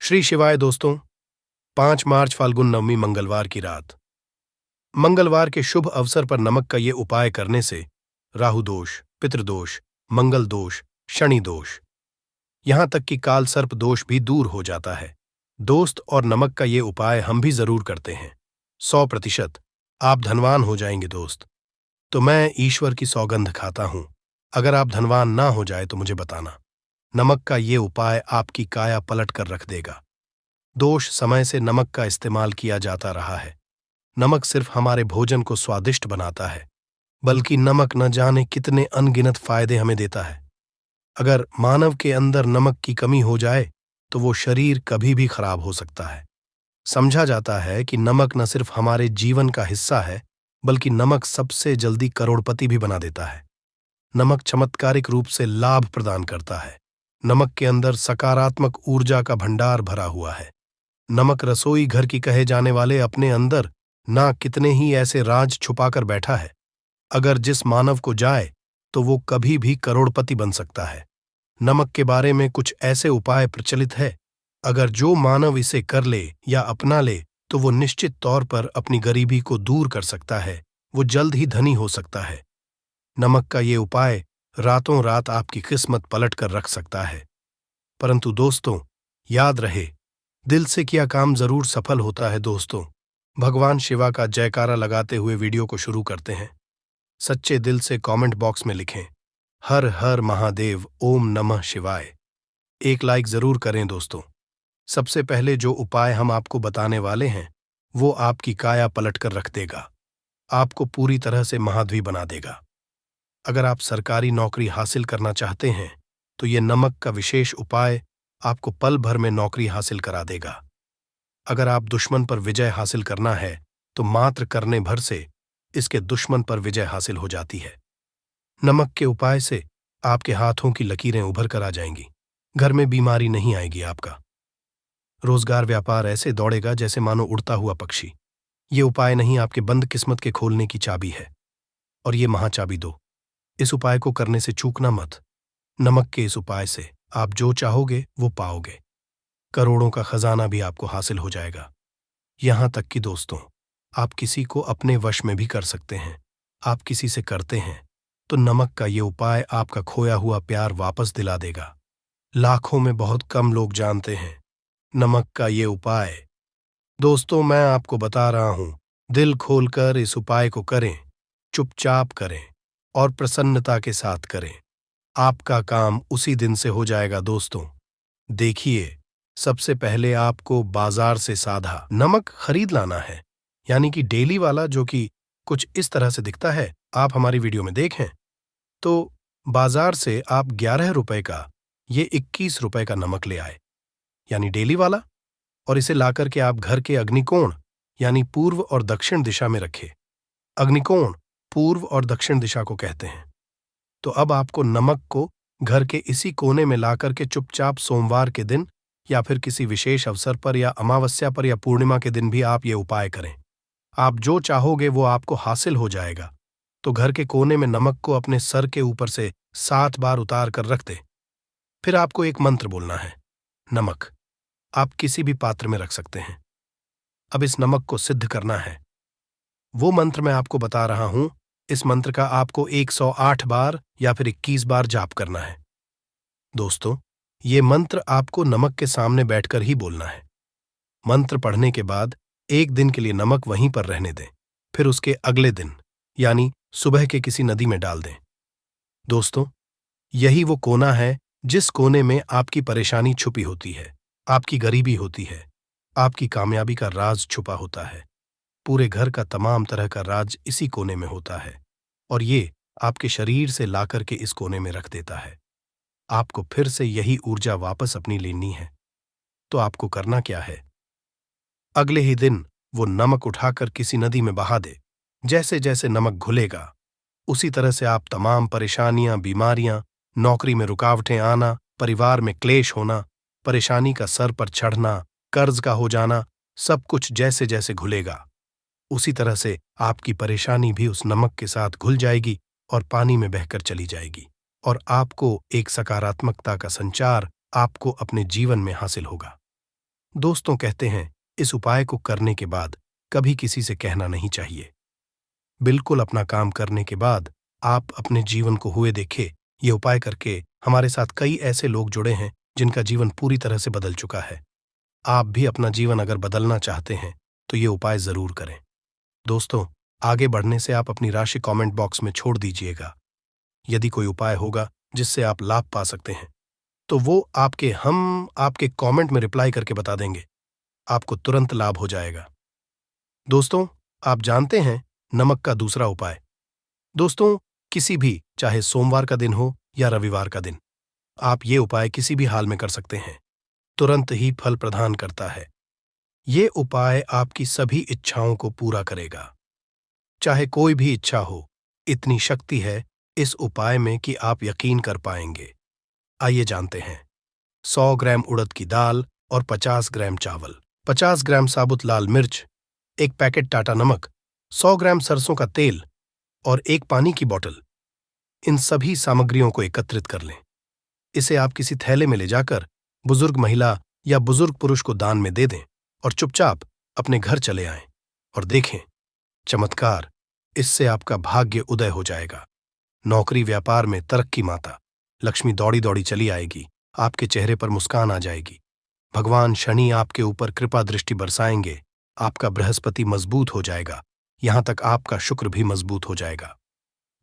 श्री शिवाय दोस्तों। 5 मार्च फाल्गुन नवमी मंगलवार की रात। मंगलवार के शुभ अवसर पर नमक का ये उपाय करने से राहु दोष, पितृदोष, मंगल दोष, शनि दोष, यहां तक कि काल सर्प दोष भी दूर हो जाता है। दोस्त, और नमक का ये उपाय हम भी जरूर करते हैं। 100% आप धनवान हो जाएंगे दोस्त। तो मैं ईश्वर की सौगंध खाता हूं, अगर आप धनवान ना हो जाए तो मुझे बताना। नमक का ये उपाय आपकी काया पलट कर रख देगा। दोष समय से नमक का इस्तेमाल किया जाता रहा है। नमक सिर्फ हमारे भोजन को स्वादिष्ट बनाता है, बल्कि नमक न जाने कितने अनगिनत फायदे हमें देता है। अगर मानव के अंदर नमक की कमी हो जाए तो वो शरीर कभी भी खराब हो सकता है। समझा जाता है कि नमक न सिर्फ हमारे जीवन का हिस्सा है, बल्कि नमक सबसे जल्दी करोड़पति भी बना देता है। नमक चमत्कारिक रूप से लाभ प्रदान करता है। नमक के अंदर सकारात्मक ऊर्जा का भंडार भरा हुआ है। नमक रसोई घर की कहे जाने वाले अपने अंदर ना कितने ही ऐसे राज छुपाकर बैठा है। अगर जिस मानव को जाए तो वो कभी भी करोड़पति बन सकता है। नमक के बारे में कुछ ऐसे उपाय प्रचलित है, अगर जो मानव इसे कर ले या अपना ले तो वो निश्चित तौर पर अपनी गरीबी को दूर कर सकता है, वो जल्द ही धनी हो सकता है। नमक का ये उपाय रातों रात आपकी किस्मत पलट कर रख सकता है। परंतु दोस्तों, याद रहे, दिल से किया काम जरूर सफल होता है दोस्तों। भगवान शिवा का जयकारा लगाते हुए वीडियो को शुरू करते हैं। सच्चे दिल से कमेंट बॉक्स में लिखें, हर हर महादेव, ओम नमः शिवाय। एक लाइक जरूर करें दोस्तों। सबसे पहले जो उपाय हम आपको बताने वाले हैं वो आपकी काया पलट कर रख देगा, आपको पूरी तरह से महाद्वी बना देगा। अगर आप सरकारी नौकरी हासिल करना चाहते हैं तो ये नमक का विशेष उपाय आपको पल भर में नौकरी हासिल करा देगा। अगर आप दुश्मन पर विजय हासिल करना है तो मात्र करने भर से इसके दुश्मन पर विजय हासिल हो जाती है। नमक के उपाय से आपके हाथों की लकीरें उभर कर आ जाएंगी। घर में बीमारी नहीं आएगी। आपका रोजगार व्यापार ऐसे दौड़ेगा जैसे मानो उड़ता हुआ पक्षी। ये उपाय नहीं, आपके बंद किस्मत के खोलने की चाबी है, और ये महाचाबी दो। इस उपाय को करने से चूकना मत। नमक के इस उपाय से आप जो चाहोगे वो पाओगे। करोड़ों का खजाना भी आपको हासिल हो जाएगा। यहां तक कि दोस्तों, आप किसी को अपने वश में भी कर सकते हैं। आप किसी से करते हैं तो नमक का ये उपाय आपका खोया हुआ प्यार वापस दिला देगा। लाखों में बहुत कम लोग जानते हैं नमक का ये उपाय। दोस्तों, मैं आपको बता रहा हूं, दिल खोलकर इस उपाय को करें, चुपचाप करें और प्रसन्नता के साथ करें। आपका काम उसी दिन से हो जाएगा दोस्तों। देखिए, सबसे पहले आपको बाजार से सादा नमक खरीद लाना है, यानी कि डेली वाला, जो कि कुछ इस तरह से दिखता है। आप हमारी वीडियो में देखें तो बाजार से आप 11 रुपए का ये 21 रुपए का नमक ले आए, यानी डेली वाला, और इसे लाकर के आप घर के अग्निकोण यानी पूर्व और दक्षिण दिशा में रखें। अग्निकोण पूर्व और दक्षिण दिशा को कहते हैं। तो अब आपको नमक को घर के इसी कोने में लाकर के चुपचाप सोमवार के दिन या फिर किसी विशेष अवसर पर या अमावस्या पर या पूर्णिमा के दिन भी आप ये उपाय करें। आप जो चाहोगे वो आपको हासिल हो जाएगा। तो घर के कोने में नमक को अपने सर के ऊपर से 7 बार उतार कर रख दें। फिर आपको एक मंत्र बोलना है। नमक आप किसी भी पात्र में रख सकते हैं। अब इस नमक को सिद्ध करना है। वो मंत्र मैं आपको बता रहा हूं। इस मंत्र का आपको 108 बार या फिर 21 बार जाप करना है। दोस्तों, ये मंत्र आपको नमक के सामने बैठकर ही बोलना है। मंत्र पढ़ने के बाद 1 दिन के लिए नमक वहीं पर रहने दें। फिर उसके अगले दिन यानी सुबह के किसी नदी में डाल दें। दोस्तों, यही वो कोना है जिस कोने में आपकी परेशानी छुपी होती है, आपकी गरीबी होती है, आपकी कामयाबी का राज छुपा होता है। पूरे घर का तमाम तरह का राज इसी कोने में होता है, और ये आपके शरीर से लाकर के इस कोने में रख देता है। आपको फिर से यही ऊर्जा वापस अपनी लेनी है। तो आपको करना क्या है? अगले ही दिन वो नमक उठाकर किसी नदी में बहा दे। जैसे जैसे नमक घुलेगा उसी तरह से आप तमाम परेशानियां, बीमारियां, नौकरी में रुकावटें आना, परिवार में क्लेश होना, परेशानी का सर पर चढ़ना, कर्ज का हो जाना, सब कुछ जैसे जैसे घुलेगा उसी तरह से आपकी परेशानी भी उस नमक के साथ घुल जाएगी और पानी में बहकर चली जाएगी, और आपको एक सकारात्मकता का संचार आपको अपने जीवन में हासिल होगा। दोस्तों कहते हैं इस उपाय को करने के बाद कभी किसी से कहना नहीं चाहिए। बिल्कुल अपना काम करने के बाद आप अपने जीवन को हुए देखे। ये उपाय करके हमारे साथ कई ऐसे लोग जुड़े हैं जिनका जीवन पूरी तरह से बदल चुका है। आप भी अपना जीवन अगर बदलना चाहते हैं तो ये उपाय जरूर करें। दोस्तों, आगे बढ़ने से आप अपनी राशि कमेंट बॉक्स में छोड़ दीजिएगा। यदि कोई उपाय होगा जिससे आप लाभ पा सकते हैं तो वो हम आपके कमेंट में रिप्लाई करके बता देंगे। आपको तुरंत लाभ हो जाएगा। दोस्तों, आप जानते हैं नमक का दूसरा उपाय। दोस्तों, किसी भी, चाहे सोमवार का दिन हो या रविवार का दिन, आप ये उपाय किसी भी हाल में कर सकते हैं। तुरंत ही फल प्रदान करता है। ये उपाय आपकी सभी इच्छाओं को पूरा करेगा। चाहे कोई भी इच्छा हो, इतनी शक्ति है इस उपाय में कि आप यकीन कर पाएंगे। आइए जानते हैं। 100 ग्राम उड़द की दाल और 50 ग्राम चावल, 50 ग्राम साबुत लाल मिर्च, एक पैकेट टाटा नमक, 100 ग्राम सरसों का तेल और एक पानी की बोतल। इन सभी सामग्रियों को एकत्रित कर लें। इसे आप किसी थैले में ले जाकर बुजुर्ग महिला या बुजुर्ग पुरुष को दान में दे दें और चुपचाप अपने घर चले आएं और देखें चमत्कार। इससे आपका भाग्य उदय हो जाएगा। नौकरी व्यापार में तरक्की माता लक्ष्मी दौड़ी दौड़ी चली आएगी। आपके चेहरे पर मुस्कान आ जाएगी। भगवान शनि आपके ऊपर कृपा दृष्टि बरसाएंगे। आपका बृहस्पति मजबूत हो जाएगा। यहां तक आपका शुक्र भी मजबूत हो जाएगा।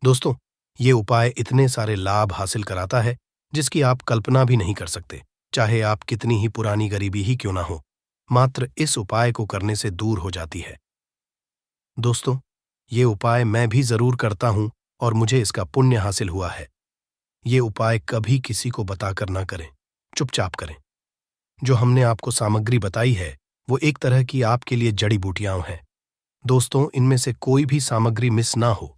दोस्तों, ये उपाय इतने सारे लाभ हासिल कराता है जिसकी आप कल्पना भी नहीं कर सकते। चाहे आप कितनी ही पुरानी गरीबी ही क्यों ना हो, मात्र इस उपाय को करने से दूर हो जाती है। दोस्तों, ये उपाय मैं भी जरूर करता हूं और मुझे इसका पुण्य हासिल हुआ है। ये उपाय कभी किसी को बताकर ना करें, चुपचाप करें। जो हमने आपको सामग्री बताई है वो एक तरह की आपके लिए जड़ी बूटियां हैं। दोस्तों, इनमें से कोई भी सामग्री मिस ना हो।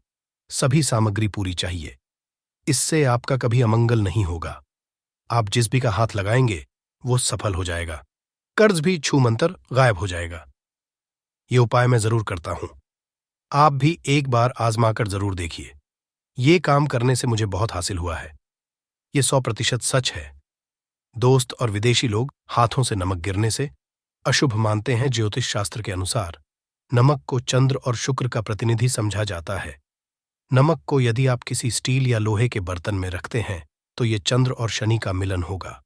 सभी सामग्री पूरी चाहिए। इससे आपका कभी अमंगल नहीं होगा। आप जिस भी का हाथ लगाएंगे वो सफल हो जाएगा। कर्ज भी छू मंतर गायब हो जाएगा। ये उपाय मैं जरूर करता हूं। आप भी एक बार आजमाकर जरूर देखिए। ये काम करने से मुझे बहुत हासिल हुआ है। ये 100% सच है। दोस्त और विदेशी लोग हाथों से नमक गिरने से अशुभ मानते हैं। ज्योतिष शास्त्र के अनुसार नमक को चंद्र और शुक्र का प्रतिनिधि समझा जाता है। नमक को यदि आप किसी स्टील या लोहे के बर्तन में रखते हैं तो ये चंद्र और शनि का मिलन होगा,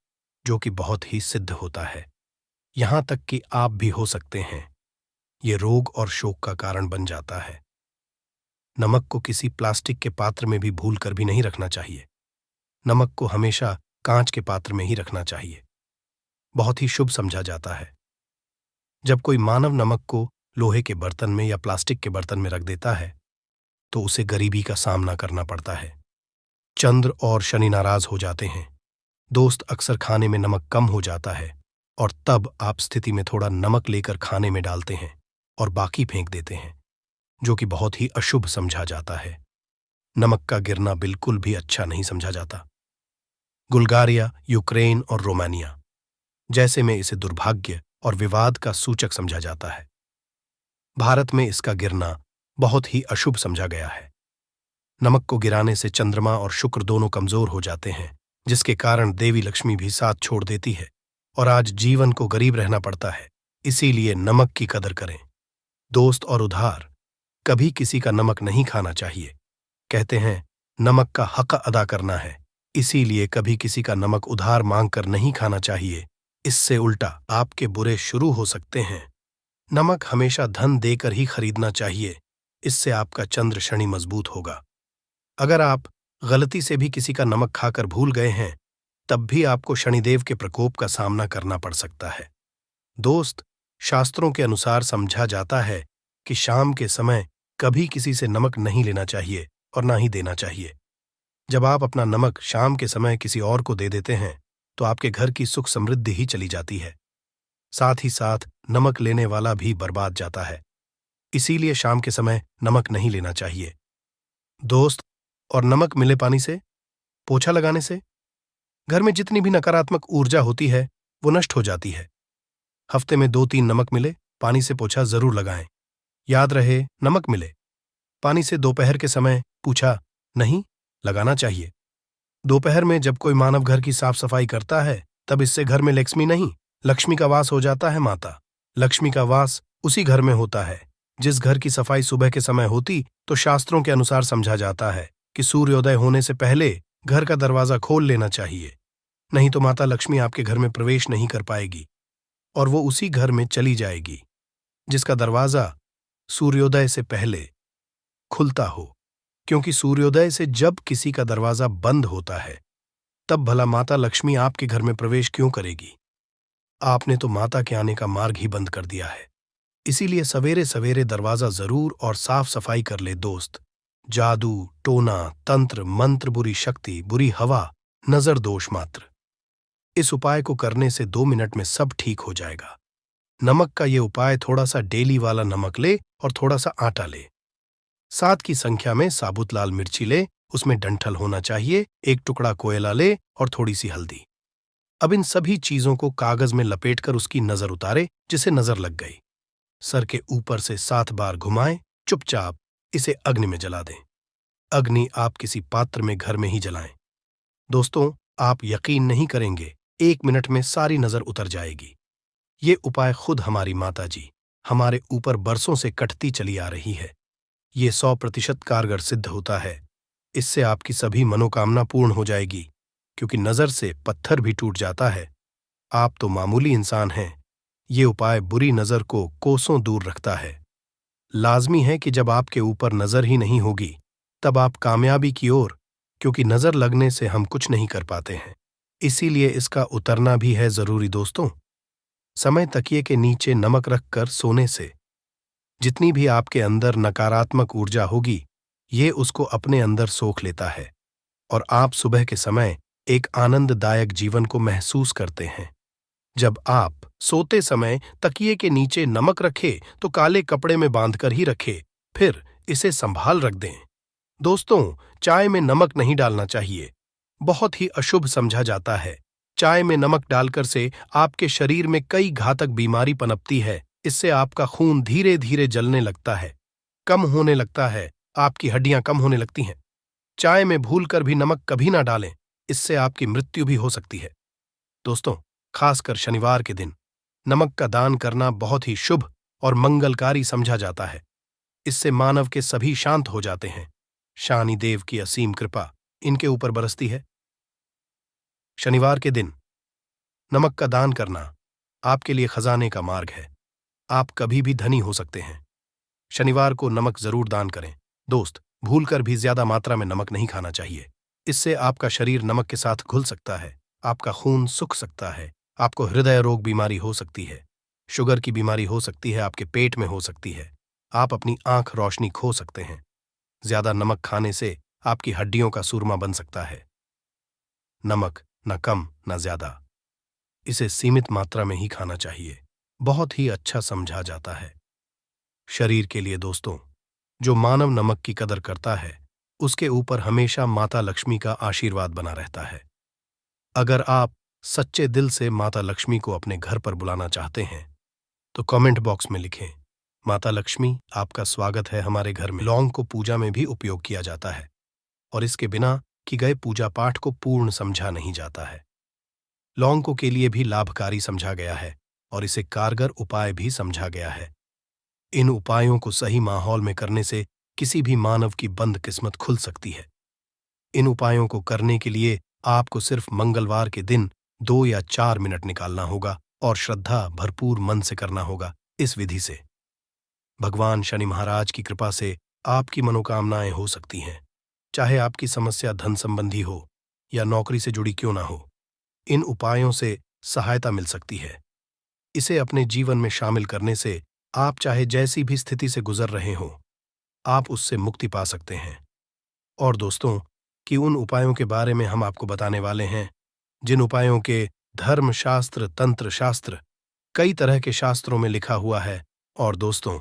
जो कि बहुत ही सिद्ध होता है। यहां तक कि आप भी हो सकते हैं। ये रोग और शोक का कारण बन जाता है। नमक को किसी प्लास्टिक के पात्र में भी भूल कर भी नहीं रखना चाहिए। नमक को हमेशा कांच के पात्र में ही रखना चाहिए। बहुत ही शुभ समझा जाता है। जब कोई मानव नमक को लोहे के बर्तन में या प्लास्टिक के बर्तन में रख देता है तो उसे गरीबी का सामना करना पड़ता है। चंद्र और शनि नाराज हो जाते हैं। दोस्त, अक्सर खाने में नमक कम हो जाता है और तब आप स्थिति में थोड़ा नमक लेकर खाने में डालते हैं और बाकी फेंक देते हैं, जो कि बहुत ही अशुभ समझा जाता है। नमक का गिरना बिल्कुल भी अच्छा नहीं समझा जाता। बुल्गारिया, यूक्रेन और रोमानिया जैसे में इसे दुर्भाग्य और विवाद का सूचक समझा जाता है। भारत में इसका गिरना बहुत ही अशुभ समझा गया है। नमक को गिराने से चंद्रमा और शुक्र दोनों कमजोर हो जाते हैं, जिसके कारण देवी लक्ष्मी भी साथ छोड़ देती है और आज जीवन को गरीब रहना पड़ता है। इसीलिए नमक की कदर करें। दोस्त और उधार, कभी किसी का नमक नहीं खाना चाहिए। कहते हैं नमक का हक अदा करना है, इसीलिए कभी किसी का नमक उधार मांगकर नहीं खाना चाहिए। इससे उल्टा आपके बुरे शुरू हो सकते हैं। नमक हमेशा धन देकर ही खरीदना चाहिए। इससे आपका चंद्र शनि मजबूत होगा। अगर आप गलती से भी किसी का नमक खाकर भूल गए हैं तब भी आपको शनिदेव के प्रकोप का सामना करना पड़ सकता है। दोस्त, शास्त्रों के अनुसार समझा जाता है कि शाम के समय कभी किसी से नमक नहीं लेना चाहिए और ना ही देना चाहिए। जब आप अपना नमक शाम के समय किसी और को दे देते हैं तो आपके घर की सुख समृद्धि ही चली जाती है। साथ ही साथ नमक लेने वाला भी बर्बाद जाता है। इसीलिए शाम के समय नमक नहीं लेना चाहिए। दोस्त, और नमक मिले पानी से, पोछा लगाने से घर में जितनी भी नकारात्मक ऊर्जा होती है वो नष्ट हो जाती है। हफ्ते में 2-3 नमक मिले पानी से पोछा जरूर लगाएं। याद रहे, नमक मिले पानी से दोपहर के समय पूछा नहीं लगाना चाहिए। दोपहर में जब कोई मानव घर की साफ सफाई करता है तब इससे घर में लक्ष्मी नहीं लक्ष्मी का वास हो जाता है माता। लक्ष्मी का वास उसी घर में होता है जिस घर की सफाई सुबह के समय होती तो शास्त्रों के अनुसार समझा जाता है कि सूर्योदय होने से पहले घर का दरवाजा खोल लेना चाहिए, नहीं तो माता लक्ष्मी आपके घर में प्रवेश नहीं कर पाएगी और वो उसी घर में चली जाएगी जिसका दरवाजा सूर्योदय से पहले खुलता हो। क्योंकि सूर्योदय से जब किसी का दरवाजा बंद होता है तब भला माता लक्ष्मी आपके घर में प्रवेश क्यों करेगी? आपने तो माता के आने का मार्ग ही बंद कर दिया है। इसीलिए सवेरे सवेरे दरवाजा जरूर और साफ सफाई कर ले दोस्त। जादू, टोना, तंत्र, मंत्र, बुरी शक्ति, बुरी हवा, नजर दोष मात्र। इस उपाय को करने से 2 मिनट में सब ठीक हो जाएगा। नमक का ये उपाय थोड़ा सा डेली वाला नमक ले और थोड़ा सा आटा ले। 7 की संख्या में साबुत लाल मिर्ची ले, उसमें डंठल होना चाहिए, 1 टुकड़ा कोयला ले और थोड़ी सी हल्दी। अब इन सभी चीजों को कागज में लपेटकर उसकी नजर उतारे जिसे नजर लग गई। सर के ऊपर से 7 बार घुमाएं, चुपचाप इसे अग्नि में जला दें। अग्नि आप किसी पात्र में घर में ही जलाएं। दोस्तों, आप यकीन नहीं करेंगे, 1 मिनट में सारी नजर उतर जाएगी। ये उपाय खुद हमारी माता जी हमारे ऊपर बरसों से कटती चली आ रही है। ये 100% कारगर सिद्ध होता है। इससे आपकी सभी मनोकामना पूर्ण हो जाएगी, क्योंकि नजर से पत्थर भी टूट जाता है। आप तो मामूली इंसान हैं, ये उपाय बुरी नजर को कोसों दूर रखता है। लाजमी है कि जब आपके ऊपर नजर ही नहीं होगी तब आप कामयाबी की ओर, क्योंकि नजर लगने से हम कुछ नहीं कर पाते हैं, इसीलिए इसका उतरना भी है जरूरी दोस्तों। समय तकिए के नीचे नमक रखकर सोने से जितनी भी आपके अंदर नकारात्मक ऊर्जा होगी ये उसको अपने अंदर सोख लेता है और आप सुबह के समय एक आनंददायक जीवन को महसूस करते हैं। जब आप सोते समय तकिए के नीचे नमक रखें तो काले कपड़े में बांधकर ही रखें, फिर इसे संभाल रख दें। दोस्तों, चाय में नमक नहीं डालना चाहिए, बहुत ही अशुभ समझा जाता है। चाय में नमक डालकर से आपके शरीर में कई घातक बीमारी पनपती है। इससे आपका खून धीरे धीरे जलने लगता है, कम होने लगता है, आपकी हड्डियां कम होने लगती हैं। चाय में भूलकर भी नमक कभी ना डालें, इससे आपकी मृत्यु भी हो सकती है। दोस्तों, खासकर शनिवार के दिन नमक का दान करना बहुत ही शुभ और मंगलकारी समझा जाता है। इससे मानव के सभी शांत हो जाते हैं। शानि देव की असीम कृपा इनके ऊपर बरसती है। शनिवार के दिन नमक का दान करना आपके लिए खजाने का मार्ग है। आप कभी भी धनी हो सकते हैं। शनिवार को नमक जरूर दान करें। दोस्त, भूलकर भी ज्यादा मात्रा में नमक नहीं खाना चाहिए। इससे आपका शरीर नमक के साथ घुल सकता है, आपका खून सूख सकता है, आपको हृदय रोग बीमारी हो सकती है, शुगर की बीमारी हो सकती है, आपके पेट में हो सकती है, आप अपनी आंख रोशनी खो सकते हैं। ज्यादा नमक खाने से आपकी हड्डियों का सूरमा बन सकता है। नमक न कम न ज्यादा, इसे सीमित मात्रा में ही खाना चाहिए। बहुत ही अच्छा समझा जाता है शरीर के लिए। दोस्तों, जो मानव नमक की कदर करता है उसके ऊपर हमेशा माता लक्ष्मी का आशीर्वाद बना रहता है। अगर आप सच्चे दिल से माता लक्ष्मी को अपने घर पर बुलाना चाहते हैं तो कमेंट बॉक्स में लिखें, माता लक्ष्मी आपका स्वागत है हमारे घर में। लौंग को पूजा में भी उपयोग किया जाता है और इसके बिना कि गए पूजा पाठ को पूर्ण समझा नहीं जाता है। लौंग को के लिए भी लाभकारी समझा गया है और इसे कारगर उपाय भी समझा गया है। इन उपायों को सही माहौल में करने से किसी भी मानव की बंद किस्मत खुल सकती है। इन उपायों को करने के लिए आपको सिर्फ मंगलवार के दिन 2 या 4 मिनट निकालना होगा और श्रद्धा भरपूर मन से करना होगा। इस विधि से भगवान शनि महाराज की कृपा से आपकी मनोकामनाएं हो सकती हैं, चाहे आपकी समस्या धन संबंधी हो या नौकरी से जुड़ी क्यों ना हो। इन उपायों से सहायता मिल सकती है। इसे अपने जीवन में शामिल करने से आप चाहे जैसी भी स्थिति से गुजर रहे हों, आप उससे मुक्ति पा सकते हैं। और दोस्तों, कि उन उपायों के बारे में हम आपको बताने वाले हैं जिन उपायों के धर्म शास्त्र, तंत्र शास्त्र, कई तरह के शास्त्रों में लिखा हुआ है। और दोस्तों,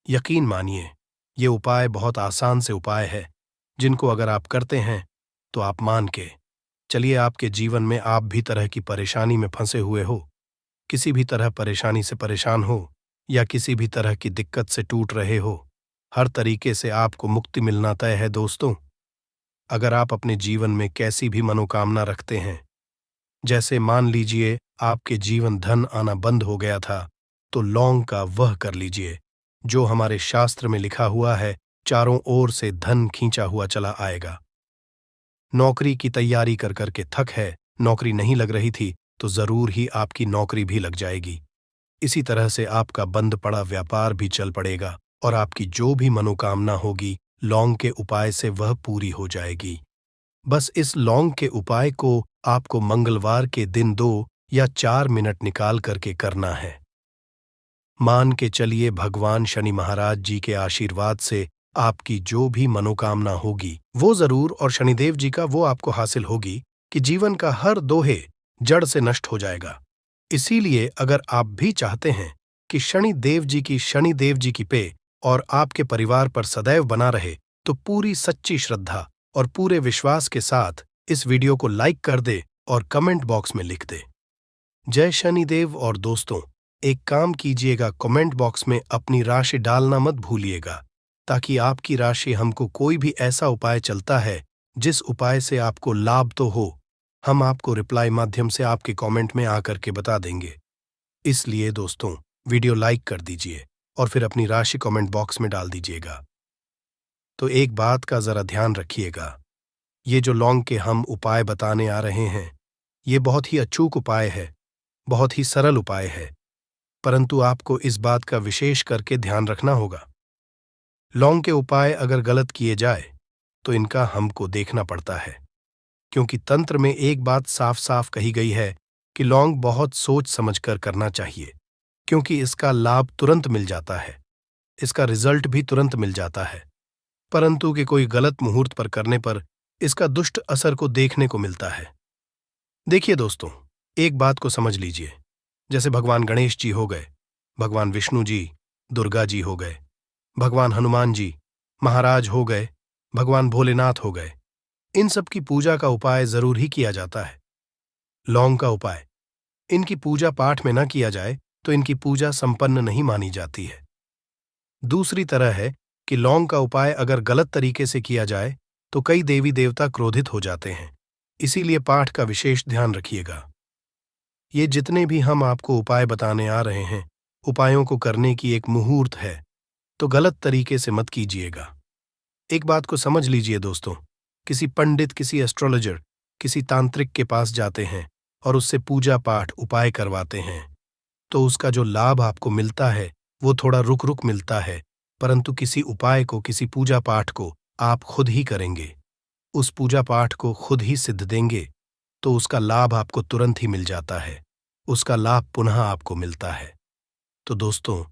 यकीन मानिए, ये उपाय बहुत आसान से उपाय है जिनको अगर आप करते हैं तो आप मान के चलिए, आपके जीवन में आप भी तरह की परेशानी में फंसे हुए हो, किसी भी तरह परेशानी से परेशान हो या किसी भी तरह की दिक्कत से टूट रहे हो, हर तरीके से आपको मुक्ति मिलना तय है। दोस्तों, अगर आप अपने जीवन में कैसी भी मनोकामना रखते हैं, जैसे मान लीजिए आपके जीवन धन आना बंद हो गया था, तो लौंग का वह कर लीजिए जो हमारे शास्त्र में लिखा हुआ है, चारों ओर से धन खींचा हुआ चला आएगा। नौकरी की तैयारी कर करके थक है, नौकरी नहीं लग रही थी, तो जरूर ही आपकी नौकरी भी लग जाएगी। इसी तरह से आपका बंद पड़ा व्यापार भी चल पड़ेगा और आपकी जो भी मनोकामना होगी लौंग के उपाय से वह पूरी हो जाएगी। बस इस लौंग के उपाय को आपको मंगलवार के दिन 2 या 4 मिनट निकाल करके करना है। मान के चलिए भगवान शनि महाराज जी के आशीर्वाद से आपकी जो भी मनोकामना होगी वो जरूर, और शनिदेव जी का वो आपको हासिल होगी कि जीवन का हर दोहे जड़ से नष्ट हो जाएगा। इसीलिए अगर आप भी चाहते हैं कि शनिदेव जी की पे और आपके परिवार पर सदैव बना रहे, तो पूरी सच्ची श्रद्धा और पूरे विश्वास के साथ इस वीडियो को लाइक कर दे और कमेंट बॉक्स में लिख दे जय शनिदेव। और दोस्तों, एक काम कीजिएगा, कमेंट बॉक्स में अपनी राशि डालना मत भूलिएगा, ताकि आपकी राशि हमको कोई भी ऐसा उपाय चलता है जिस उपाय से आपको लाभ तो हो, हम आपको रिप्लाई माध्यम से आपके कमेंट में आकर के बता देंगे। इसलिए दोस्तों, वीडियो लाइक कर दीजिए और फिर अपनी राशि कमेंट बॉक्स में डाल दीजिएगा। तो एक बात का जरा ध्यान रखिएगा, ये जो लौंग के हम उपाय बताने आ रहे हैं, ये बहुत ही अचूक उपाय है, बहुत ही सरल उपाय है, परंतु आपको इस बात का विशेष करके ध्यान रखना होगा। लौंग के उपाय अगर गलत किए जाए तो इनका हमको देखना पड़ता है, क्योंकि तंत्र में एक बात साफ साफ कही गई है कि लौंग बहुत सोच समझकर करना चाहिए, क्योंकि इसका लाभ तुरंत मिल जाता है, इसका रिजल्ट भी तुरंत मिल जाता है, परंतु कि कोई गलत मुहूर्त पर करने पर इसका दुष्ट असर को देखने को मिलता है। देखिए दोस्तों, एक बात को समझ लीजिए, जैसे भगवान गणेश जी हो गए, भगवान विष्णु जी, दुर्गा जी हो गए, भगवान हनुमान जी महाराज हो गए, भगवान भोलेनाथ हो गए, इन सब की पूजा का उपाय जरूर ही किया जाता है। लौंग का उपाय इनकी पूजा पाठ में न किया जाए तो इनकी पूजा संपन्न नहीं मानी जाती है। दूसरी तरह है कि लौंग का उपाय अगर गलत तरीके से किया जाए तो कई देवी देवता क्रोधित हो जाते हैं, इसीलिए पाठ का विशेष ध्यान रखिएगा। ये जितने भी हम आपको उपाय बताने आ रहे हैं, उपायों को करने की एक मुहूर्त है, तो गलत तरीके से मत कीजिएगा। एक बात को समझ लीजिए दोस्तों, किसी पंडित, किसी एस्ट्रोलॉजर, किसी तांत्रिक के पास जाते हैं और उससे पूजा पाठ उपाय करवाते हैं, तो उसका जो लाभ आपको मिलता है वो थोड़ा रुक रुक मिलता है, परंतु किसी उपाय को, किसी पूजा पाठ को आप खुद ही करेंगे, उस पूजा पाठ को खुद ही सिद्ध देंगे, तो उसका लाभ आपको तुरंत ही मिल जाता है, उसका लाभ पुनः आपको मिलता है। तो दोस्तों,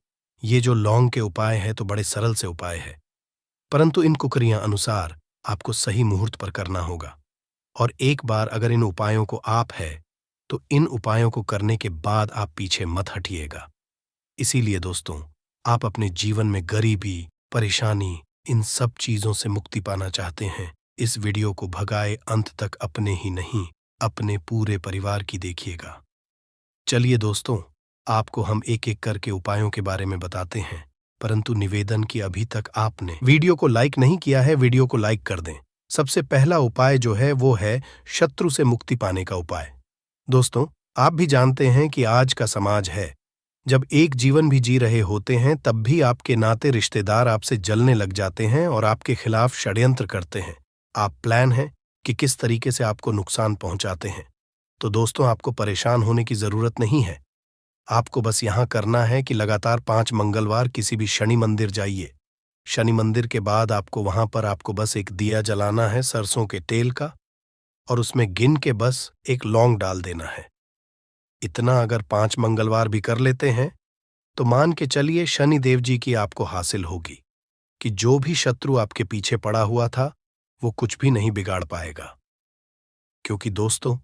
ये जो लौंग के उपाय है तो बड़े सरल से उपाय है, परंतु इन कुकरियां अनुसार आपको सही मुहूर्त पर करना होगा। और एक बार अगर इन उपायों को आप है तो इन उपायों को करने के बाद आप पीछे मत हटिएगा। इसीलिए दोस्तों, आप अपने जीवन में गरीबी, परेशानी, इन सब चीजों से मुक्ति पाना चाहते हैं, इस वीडियो को भगाए अंत तक अपने ही नहीं, अपने पूरे परिवार की देखिएगा। चलिए दोस्तों, आपको हम एक एक करके उपायों के बारे में बताते हैं, परंतु निवेदन कि अभी तक आपने वीडियो को लाइक नहीं किया है, वीडियो को लाइक कर दें। सबसे पहला उपाय जो है वो है शत्रु से मुक्ति पाने का उपाय। दोस्तों, आप भी जानते हैं कि आज का समाज है, जब एक जीवन भी जी रहे होते हैं तब भी आपके नाते रिश्तेदार आपसे जलने लग जाते हैं और आपके खिलाफ षड्यंत्र करते हैं। आप प्लान है कि किस तरीके से आपको नुकसान पहुंचाते हैं। तो दोस्तों, आपको परेशान होने की जरूरत नहीं है, आपको बस यहां करना है कि लगातार 5 मंगलवार किसी भी शनि मंदिर जाइए। शनि मंदिर के बाद आपको वहां पर आपको बस एक दिया जलाना है सरसों के तेल का, और उसमें गिन के बस एक लौंग डाल देना है। इतना अगर 5 मंगलवार भी कर लेते हैं तो मान के चलिए शनि देव जी की आपको हासिल होगी कि जो भी शत्रु आपके पीछे पड़ा हुआ था वो कुछ भी नहीं बिगाड़ पाएगा। क्योंकि दोस्तों,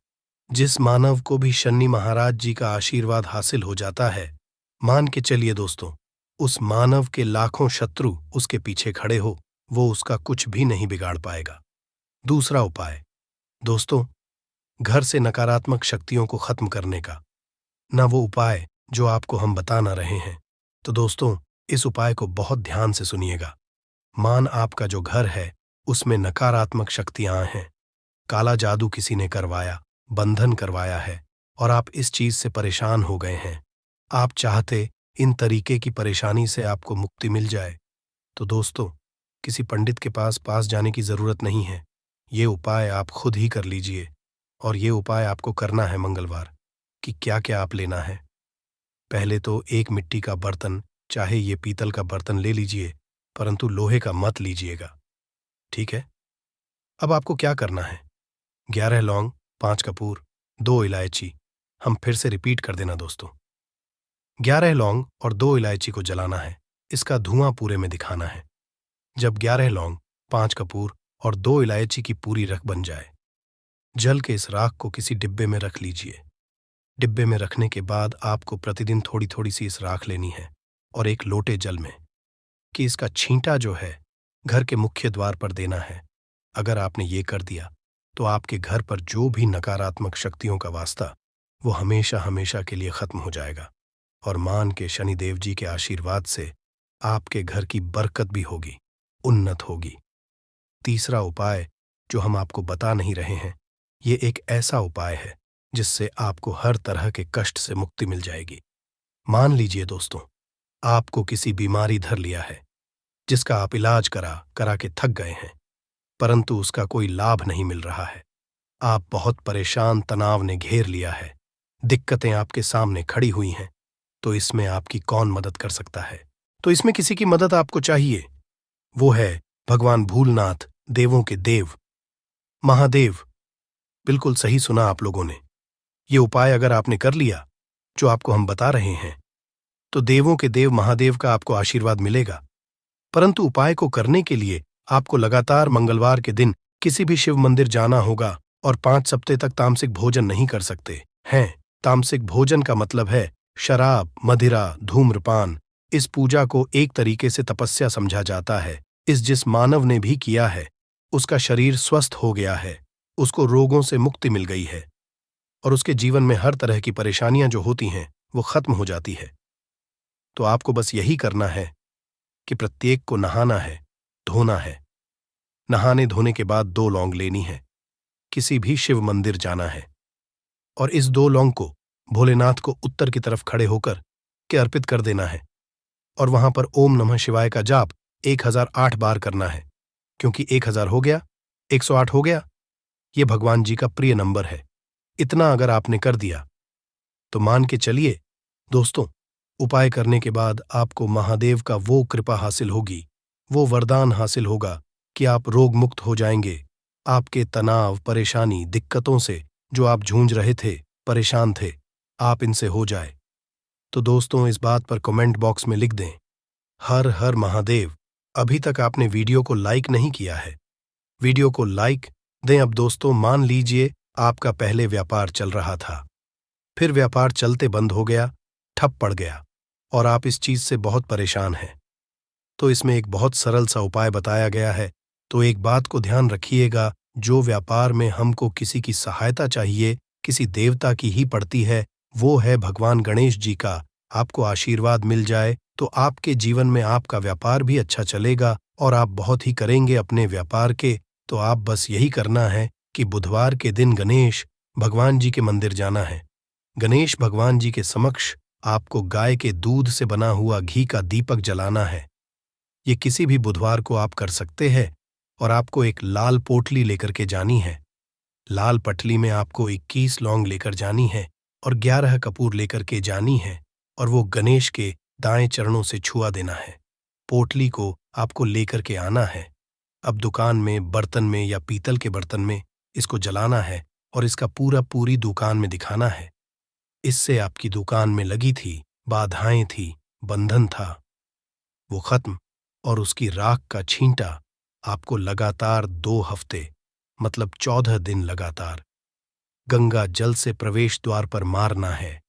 जिस मानव को भी शनि महाराज जी का आशीर्वाद हासिल हो जाता है, मान के चलिए दोस्तों, उस मानव के लाखों शत्रु उसके पीछे खड़े हो, वो उसका कुछ भी नहीं बिगाड़ पाएगा। दूसरा उपाय दोस्तों, घर से नकारात्मक शक्तियों को खत्म करने का, ना वो उपाय जो आपको हम बताना रहे हैं। तो दोस्तों, इस उपाय को बहुत ध्यान से सुनिएगा। मान आपका जो घर है उसमें नकारात्मक शक्तियां हैं, काला जादू किसी ने करवाया, बंधन करवाया है, और आप इस चीज से परेशान हो गए हैं, आप चाहते इन तरीके की परेशानी से आपको मुक्ति मिल जाए, तो दोस्तों किसी पंडित के पास जाने की जरूरत नहीं है। ये उपाय आप खुद ही कर लीजिए। और ये उपाय आपको करना है मंगलवार। कि क्या क्या आप लेना है। पहले तो एक मिट्टी का बर्तन, चाहे ये पीतल का बर्तन ले लीजिए, परंतु लोहे का मत लीजिएगा, ठीक है। अब आपको क्या करना है, 11 लौंग, 5 कपूर, 2 इलायची। हम फिर से रिपीट कर देना दोस्तों, 11 लौंग और 2 इलायची को जलाना है, इसका धुआं पूरे में दिखाना है। जब 11 लौंग, 5 कपूर और 2 इलायची की पूरी रख बन जाए, जल के इस राख को किसी डिब्बे में रख लीजिए। डिब्बे में रखने के बाद आपको प्रतिदिन थोड़ी थोड़ी सी इस राख लेनी है और एक लोटे जल में, कि इसका छींटा जो है घर के मुख्य द्वार पर देना है। अगर आपने ये कर दिया तो आपके घर पर जो भी नकारात्मक शक्तियों का वास्ता, वो हमेशा हमेशा के लिए खत्म हो जाएगा और मान के शनिदेव जी के आशीर्वाद से आपके घर की बरकत भी होगी, उन्नत होगी। तीसरा उपाय जो हम आपको बता नहीं रहे हैं, ये एक ऐसा उपाय है जिससे आपको हर तरह के कष्ट से मुक्ति मिल जाएगी। मान लीजिए दोस्तों, आपको किसी बीमारी धर लिया है जिसका आप इलाज करा के थक गए हैं, परंतु उसका कोई लाभ नहीं मिल रहा है। आप बहुत परेशान, तनाव ने घेर लिया है, दिक्कतें आपके सामने खड़ी हुई हैं। तो इसमें आपकी कौन मदद कर सकता है? तो इसमें किसी की मदद आपको चाहिए, वो है भगवान भूलनाथ, देवों के देव, महादेव। बिल्कुल सही सुना आप लोगों ने। ये उपाय अगर आपने कर लिया जो आपको हम बता रहे हैं, तो देवों के देव महादेव का आपको आशीर्वाद मिलेगा। परंतु उपाय को करने के लिए आपको लगातार मंगलवार के दिन किसी भी शिव मंदिर जाना होगा और 5 सप्ताह तक तामसिक भोजन नहीं कर सकते हैं। तामसिक भोजन का मतलब है शराब, मदिरा, धूम्रपान। इस पूजा को एक तरीके से तपस्या समझा जाता है। जिस मानव ने भी किया है उसका शरीर स्वस्थ हो गया है, उसको रोगों से मुक्ति मिल गई है और उसके जीवन में हर तरह की परेशानियां जो होती हैं वो खत्म हो जाती है। तो आपको बस यही करना है कि प्रत्येक को नहाना है, धोना है। नहाने धोने के बाद 2 लौंग लेनी है, किसी भी शिव मंदिर जाना है और इस 2 लौंग को भोलेनाथ को उत्तर की तरफ खड़े होकर के अर्पित कर देना है और वहां पर ओम नमः शिवाय का जाप 1008 बार करना है। क्योंकि 1000 हो गया, 108 हो गया, ये भगवान जी का प्रिय नंबर है। इतना अगर आपने कर दिया तो मान के चलिए दोस्तों, उपाय करने के बाद आपको महादेव का वो कृपा हासिल होगी, वो वरदान हासिल होगा कि आप रोग मुक्त हो जाएंगे। आपके तनाव, परेशानी, दिक्कतों से जो आप जूझ रहे थे, परेशान थे, आप इनसे हो जाए। तो दोस्तों इस बात पर कमेंट बॉक्स में लिख दें, हर हर महादेव। अभी तक आपने वीडियो को लाइक नहीं किया है, वीडियो को लाइक दें। अब दोस्तों मान लीजिए आपका पहले व्यापार चल रहा था, फिर व्यापार चलते बंद हो गया, ठप पड़ गया और आप इस चीज से बहुत परेशान हैं। तो इसमें एक बहुत सरल सा उपाय बताया गया है। तो एक बात को ध्यान रखिएगा, जो व्यापार में हमको किसी की सहायता चाहिए, किसी देवता की ही पड़ती है, वो है भगवान गणेश जी का। आपको आशीर्वाद मिल जाए तो आपके जीवन में आपका व्यापार भी अच्छा चलेगा और आप बहुत ही करेंगे अपने व्यापार के। तो आप बस यही करना है कि बुधवार के दिन गणेश भगवान जी के मंदिर जाना है। गणेश भगवान जी के समक्ष आपको गाय के दूध से बना हुआ घी का दीपक जलाना है। ये किसी भी बुधवार को आप कर सकते हैं और आपको एक लाल पोटली लेकर के जानी है। लाल पटली में आपको 21 लौंग लेकर जानी है और 11 कपूर लेकर के जानी है और वो गणेश के दाएं चरणों से छुआ देना है। पोटली को आपको लेकर के आना है। अब दुकान में, बर्तन में या पीतल के बर्तन में इसको जलाना है और इसका पूरी दुकान में दिखाना है। इससे आपकी दुकान में लगी थी बाधाएं थी, बंधन था, वो खत्म और उसकी राख का छींटा आपको लगातार 2 हफ्ते मतलब 14 दिन लगातार गंगा जल से प्रवेश द्वार पर मारना है।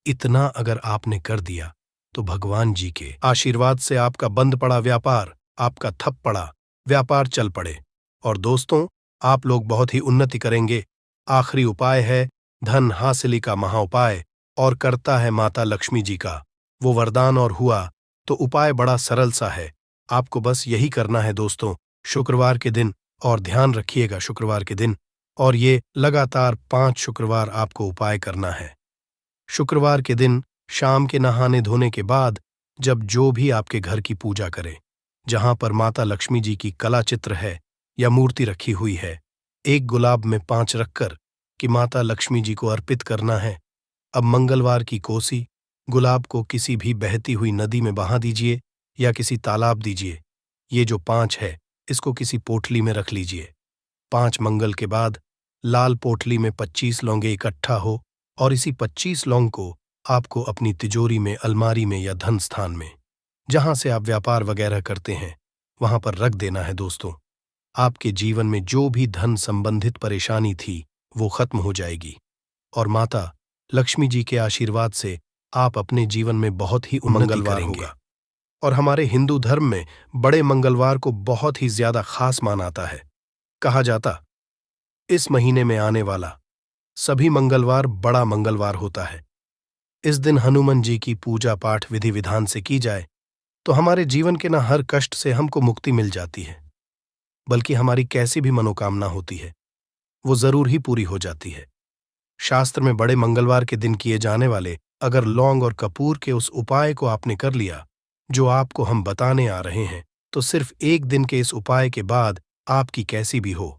इतना अगर आपने कर दिया तो भगवान जी के आशीर्वाद से आपका बंद पड़ा व्यापार, आपका ठप पड़ा व्यापार चल पड़े और दोस्तों आप लोग बहुत ही उन्नति करेंगे। आखिरी उपाय है धन हासिली का महाउपाय और करता है माता लक्ष्मी जी का वो वरदान और हुआ। तो उपाय बड़ा सरल सा है, आपको बस यही करना है दोस्तों, शुक्रवार के दिन, और ध्यान रखिएगा शुक्रवार के दिन, और ये लगातार 5 शुक्रवार आपको उपाय करना है। शुक्रवार के दिन शाम के नहाने धोने के बाद जब जो भी आपके घर की पूजा करे, जहां पर माता लक्ष्मी जी की कला चित्र है या मूर्ति रखी हुई है, एक गुलाब में 5 रखकर कि माता लक्ष्मी जी को अर्पित करना है। अब मंगलवार की कोसी गुलाब को किसी भी बहती हुई नदी में बहा दीजिए या किसी तालाब दीजिए। ये जो 5 है, इसको किसी पोटली में रख लीजिए। 5 मंगल के बाद लाल पोटली में 25 लौंगे इकट्ठा हो और इसी 25 लौंग को आपको अपनी तिजोरी में, अलमारी में या धन स्थान में, जहां से आप व्यापार वगैरह करते हैं, वहां पर रख देना है। दोस्तों, आपके जीवन में जो भी धन संबंधित परेशानी थी वो खत्म हो जाएगी और माता लक्ष्मी जी के आशीर्वाद से आप अपने जीवन में बहुत ही उन्नति करेंगे। और हमारे हिंदू धर्म में बड़े मंगलवार को बहुत ही ज्यादा खास माना जाता है। कहा जाता, इस महीने में आने वाला सभी मंगलवार बड़ा मंगलवार होता है। इस दिन हनुमान जी की पूजा पाठ विधि विधान से की जाए तो हमारे जीवन के न हर कष्ट से हमको मुक्ति मिल जाती है, बल्कि हमारी कैसी भी मनोकामना होती है वो जरूर ही पूरी हो जाती है। शास्त्र में बड़े मंगलवार के दिन किए जाने वाले अगर लौंग और कपूर के उस उपाय को आपने कर लिया जो आपको हम बताने आ रहे हैं, तो सिर्फ एक दिन के इस उपाय के बाद आपकी कैसी भी हो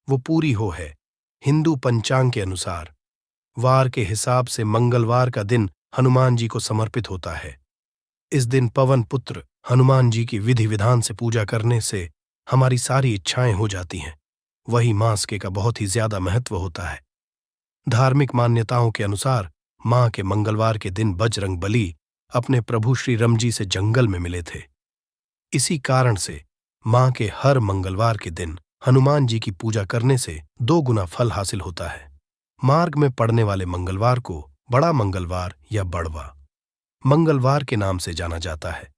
वो पूरी हो है। हिंदू पंचांग के अनुसार वार के हिसाब से मंगलवार का दिन हनुमान जी को समर्पित होता है। इस दिन पवन पुत्र हनुमान जी की विधि विधान से पूजा करने से हमारी सारी इच्छाएं हो जाती हैं। वही मास्के का बहुत ही ज्यादा महत्व होता है। धार्मिक मान्यताओं के अनुसार मां के मंगलवार के दिन बजरंग बली अपने प्रभु श्री राम जी से जंगल में मिले थे। इसी कारण से मां के हर मंगलवार के दिन हनुमान जी की पूजा करने से 2 गुना फल हासिल होता है। मार्ग में पड़ने वाले मंगलवार को बड़ा मंगलवार या बड़वा मंगलवार के नाम से जाना जाता है।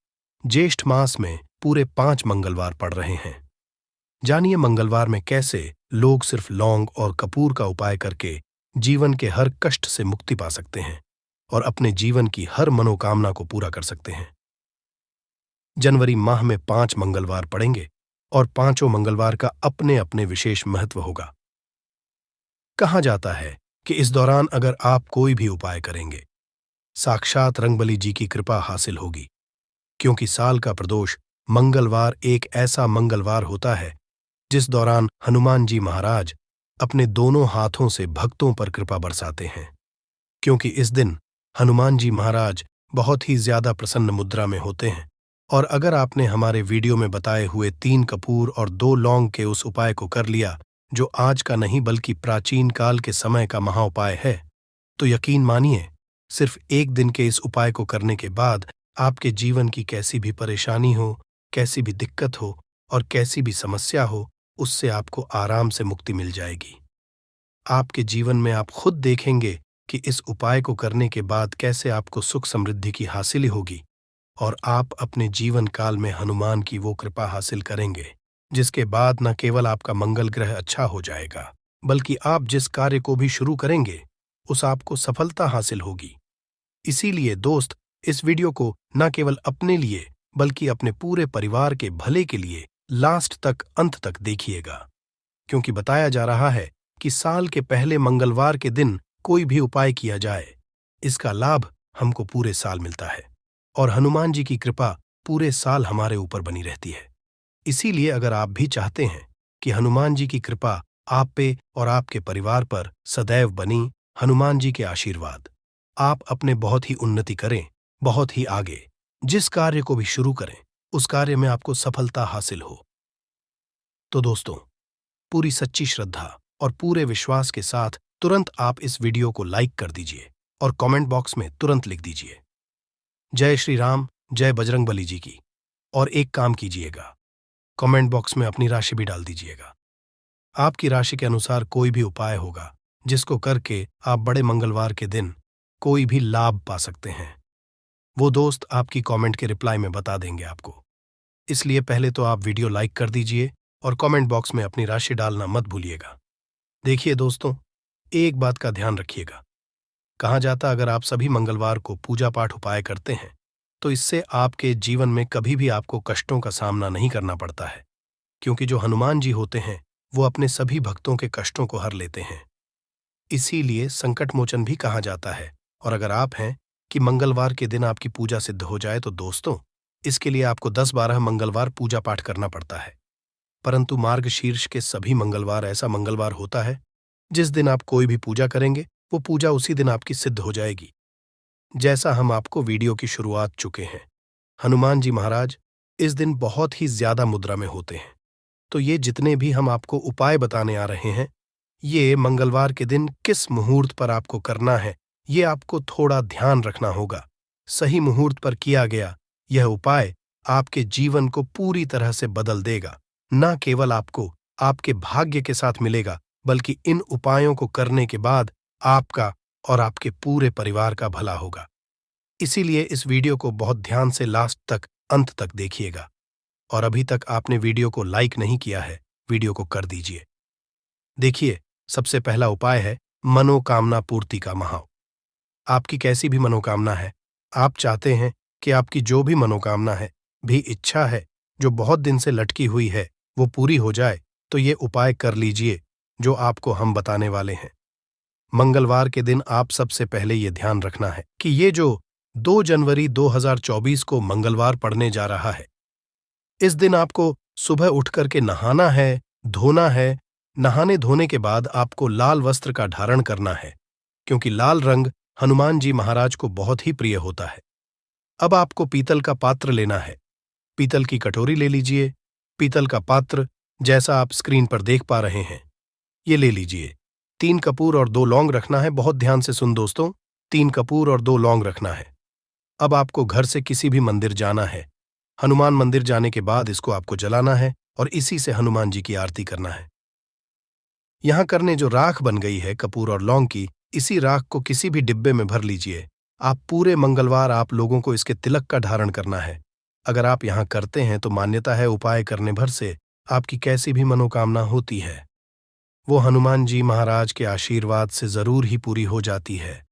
ज्येष्ठ मास में पूरे 5 मंगलवार पड़ रहे हैं। जानिए मंगलवार में कैसे लोग सिर्फ लौंग और कपूर का उपाय करके जीवन के हर कष्ट से मुक्ति पा सकते हैं और अपने जीवन की हर मनोकामना को पूरा कर सकते हैं। जनवरी माह में 5 मंगलवार पड़ेंगे और 5 मंगलवार का अपने अपने विशेष महत्व होगा। कहा जाता है कि इस दौरान अगर आप कोई भी उपाय करेंगे, साक्षात रंगबली जी की कृपा हासिल होगी, क्योंकि साल का प्रदोष मंगलवार एक ऐसा मंगलवार होता है जिस दौरान हनुमान जी महाराज अपने दोनों हाथों से भक्तों पर कृपा बरसाते हैं। क्योंकि इस दिन हनुमान जी महाराज बहुत ही ज्यादा प्रसन्न मुद्रा में होते हैं और अगर आपने हमारे वीडियो में बताए हुए 3 कपूर और 2 लौंग के उस उपाय को कर लिया, जो आज का नहीं बल्कि प्राचीन काल के समय का महाउपाय है, तो यकीन मानिए सिर्फ एक दिन के इस उपाय को करने के बाद आपके जीवन की कैसी भी परेशानी हो, कैसी भी दिक्कत हो और कैसी भी समस्या हो, उससे आपको आराम से मुक्ति मिल जाएगी। आपके जीवन में आप खुद देखेंगे कि इस उपाय को करने के बाद कैसे आपको सुख समृद्धि की हासिल होगी और आप अपने जीवन काल में हनुमान की वो कृपा हासिल करेंगे जिसके बाद न केवल आपका मंगल ग्रह अच्छा हो जाएगा, बल्कि आप जिस कार्य को भी शुरू करेंगे उस आपको सफलता हासिल होगी। इसीलिए दोस्त, इस वीडियो को न केवल अपने लिए बल्कि अपने पूरे परिवार के भले के लिए लास्ट तक, अंत तक देखिएगा, क्योंकि बताया जा रहा है कि साल के पहले मंगलवार के दिन कोई भी उपाय किया जाए, इसका लाभ हमको पूरे साल मिलता है और हनुमान जी की कृपा पूरे साल हमारे ऊपर बनी रहती है। इसीलिए अगर आप भी चाहते हैं कि हनुमान जी की कृपा आप पे और आपके परिवार पर सदैव बनी, हनुमान जी के आशीर्वाद, आप अपने बहुत ही उन्नति करें, बहुत ही आगे जिस कार्य को भी शुरू करें उस कार्य में आपको सफलता हासिल हो। तो दोस्तों, पूरी सच्ची श्रद्धा और पूरे विश्वास के साथ तुरंत आप इस वीडियो को लाइक कर दीजिए और कमेंट बॉक्स में तुरंत लिख दीजिए जय श्री राम, जय बजरंगबली जी की। और एक काम कीजिएगा, कमेंट बॉक्स में अपनी राशि भी डाल दीजिएगा। आपकी राशि के अनुसार कोई भी उपाय होगा जिसको करके आप बड़े मंगलवार के दिन कोई भी लाभ पा सकते हैं, वो दोस्त आपकी कमेंट के रिप्लाई में बता देंगे आपको। इसलिए पहले तो आप वीडियो लाइक कर दीजिए और कमेंट बॉक्स में अपनी राशि डालना मत भूलिएगा। देखिए दोस्तों, एक बात का ध्यान रखिएगा, कहा जाता अगर आप सभी मंगलवार को पूजा पाठ उपाय करते हैं तो इससे आपके जीवन में कभी भी आपको कष्टों का सामना नहीं करना पड़ता है, क्योंकि जो हनुमान जी होते हैं वो अपने सभी भक्तों के कष्टों को हर लेते हैं। इसीलिए संकट मोचन भी कहा जाता है। और अगर आप हैं कि मंगलवार के दिन आपकी पूजा सिद्ध हो जाए तो दोस्तों, इसके लिए आपको 10-12 मंगलवार पूजा पाठ करना पड़ता है। परंतु मार्गशीर्ष के सभी मंगलवार ऐसा मंगलवार होता है जिस दिन आप कोई भी पूजा करेंगे वो पूजा उसी दिन आपकी सिद्ध हो जाएगी। जैसा हम आपको वीडियो की शुरुआत चुके हैं, हनुमान जी महाराज इस दिन बहुत ही ज्यादा मुद्रा में होते हैं। तो ये जितने भी हम आपको उपाय बताने आ रहे हैं, ये मंगलवार के दिन किस मुहूर्त पर आपको करना है, ये आपको थोड़ा ध्यान रखना होगा। सही मुहूर्त पर किया गया यह उपाय आपके जीवन को पूरी तरह से बदल देगा। न केवल आपको आपके भाग्य के साथ मिलेगा, बल्कि इन उपायों को करने के बाद आपका और आपके पूरे परिवार का भला होगा। इसीलिए इस वीडियो को बहुत ध्यान से लास्ट तक, अंत तक देखिएगा। और अभी तक आपने वीडियो को लाइक नहीं किया है, वीडियो को कर दीजिए। देखिए, सबसे पहला उपाय है मनोकामना पूर्ति का महाव। आपकी कैसी भी मनोकामना है, आप चाहते हैं कि आपकी जो भी मनोकामना है, भी इच्छा है जो बहुत दिन से लटकी हुई है, वो पूरी हो जाए, तो ये उपाय कर लीजिए जो आपको हम बताने वाले हैं। मंगलवार के दिन आप सबसे पहले ये ध्यान रखना है कि ये जो 2 जनवरी 2024 को मंगलवार पड़ने जा रहा है, इस दिन आपको सुबह उठ करके नहाना है, धोना है। नहाने धोने के बाद आपको लाल वस्त्र का धारण करना है, क्योंकि लाल रंग हनुमान जी महाराज को बहुत ही प्रिय होता है। अब आपको पीतल का पात्र लेना है, पीतल की कटोरी ले लीजिए। पीतल का पात्र जैसा आप स्क्रीन पर देख पा रहे हैं, ये ले लीजिए। 3 कपूर और 2 लौंग रखना है। बहुत ध्यान से सुन दोस्तों, 3 कपूर और 2 लौंग रखना है। अब आपको घर से किसी भी मंदिर जाना है। हनुमान मंदिर जाने के बाद इसको आपको जलाना है और इसी से हनुमान जी की आरती करना है। यहां करने जो राख बन गई है कपूर और लौंग की, इसी राख को किसी भी डिब्बे में भर लीजिए। आप पूरे मंगलवार आप लोगों को इसके तिलक का धारण करना है। अगर आप यहां करते हैं तो मान्यता है उपाय करने भर से आपकी कैसी भी मनोकामना होती है, वो हनुमान जी महाराज के आशीर्वाद से जरूर ही पूरी हो जाती है।